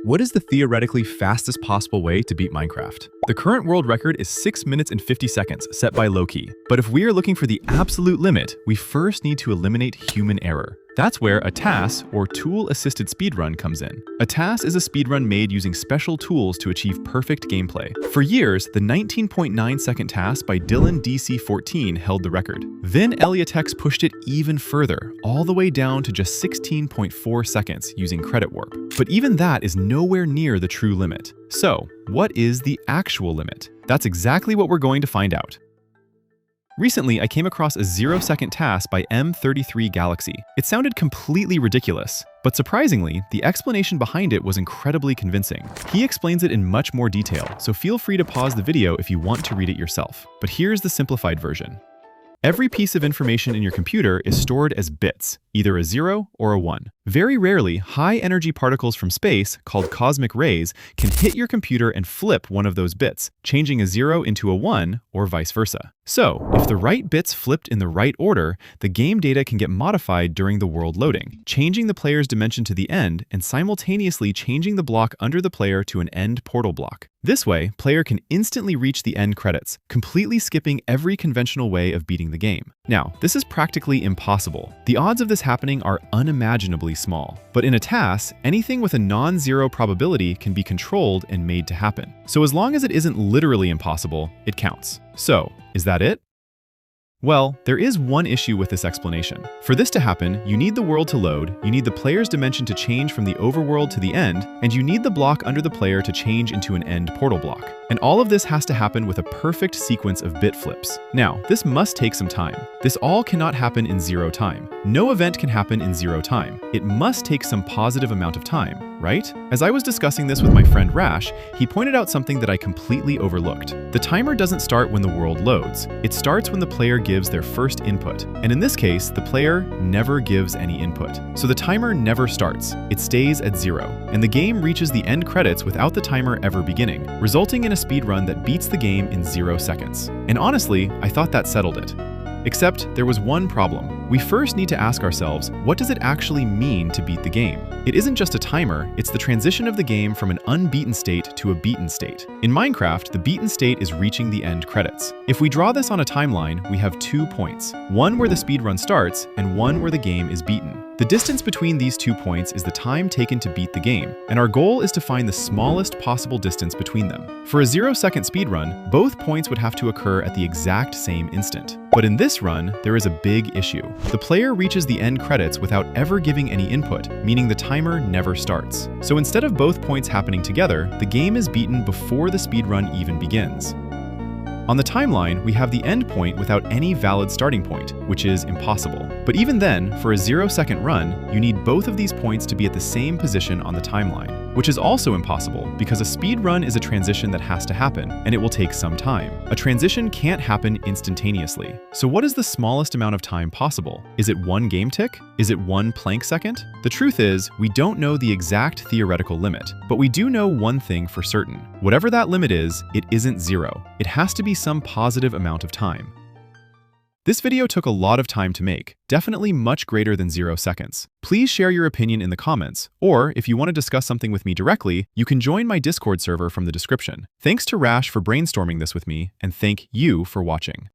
What is the theoretically fastest possible way to beat Minecraft? The current world record is 6 minutes and 50 seconds, set by lowkey. But if we are looking for the absolute limit, we first need to eliminate human error. That's where a TAS, or tool-assisted speedrun, comes in. A TAS is a speedrun made using special tools to achieve perfect gameplay. For years, the 19.9-second TAS by Dylan DC14 held the record. Then eliotex pushed it even further, all the way down to just 16.4 seconds using credit warp. But even that is nowhere near the true limit. So, what is the actual limit? That's exactly what we're going to find out. Recently, I came across a 0-second TAS by M33 Galaxy. It sounded completely ridiculous, but surprisingly, the explanation behind it was incredibly convincing. He explains it in much more detail, so feel free to pause the video if you want to read it yourself. But here's the simplified version. Every piece of information in your computer is stored as bits, either a 0 or a 1. Very rarely, high-energy particles from space, called cosmic rays, can hit your computer and flip one of those bits, changing a 0 into a 1, or vice versa. So, if the right bits flipped in the right order, the game data can get modified during the world loading, changing the player's dimension to the end and simultaneously changing the block under the player to an end portal block. This way, player can instantly reach the end credits, completely skipping every conventional way of beating the game. Now, this is practically impossible. The odds of this happening are unimaginably small. But in a TAS, anything with a non-zero probability can be controlled and made to happen. So as long as it isn't literally impossible, it counts. So, is that it? Well, there is one issue with this explanation. For this to happen, you need the world to load, you need the player's dimension to change from the overworld to the end, and you need the block under the player to change into an end portal block. And all of this has to happen with a perfect sequence of bit flips. Now, this must take some time. This all cannot happen in 0 time. No event can happen in 0 time. It must take some positive amount of time, right? As I was discussing this with my friend Rash, he pointed out something that I completely overlooked. The timer doesn't start when the world loads. It starts when the player gives their first input. And in this case, the player never gives any input. So the timer never starts. It stays at 0. And the game reaches the end credits without the timer ever beginning, resulting in a speedrun that beats the game in 0 seconds. And honestly, I thought that settled it. Except there was one problem. We first need to ask ourselves, what does it actually mean to beat the game? It isn't just a timer, it's the transition of the game from an unbeaten state to a beaten state. In Minecraft, the beaten state is reaching the end credits. If we draw this on a timeline, we have 2 points, one where the speedrun starts and one where the game is beaten. The distance between these 2 points is the time taken to beat the game, and our goal is to find the smallest possible distance between them. For a 0-second speedrun, both points would have to occur at the exact same instant. But in this run, there is a big issue. The player reaches the end credits without ever giving any input, meaning the timer never starts. So instead of both points happening together, the game is beaten before the speedrun even begins. On the timeline, we have the end point without any valid starting point, which is impossible. But even then, for a 0-second run, you need both of these points to be at the same position on the timeline, which is also impossible because a speedrun is a transition that has to happen, and it will take some time. A transition can't happen instantaneously. So what is the smallest amount of time possible? Is it 1 game tick? Is it 1 plank second? The truth is, we don't know the exact theoretical limit, but we do know one thing for certain. Whatever that limit is, it isn't 0. It has to be some positive amount of time. This video took a lot of time to make, definitely much greater than 0 seconds. Please share your opinion in the comments, or if you want to discuss something with me directly, you can join my Discord server from the description. Thanks to Rash for brainstorming this with me, and thank you for watching.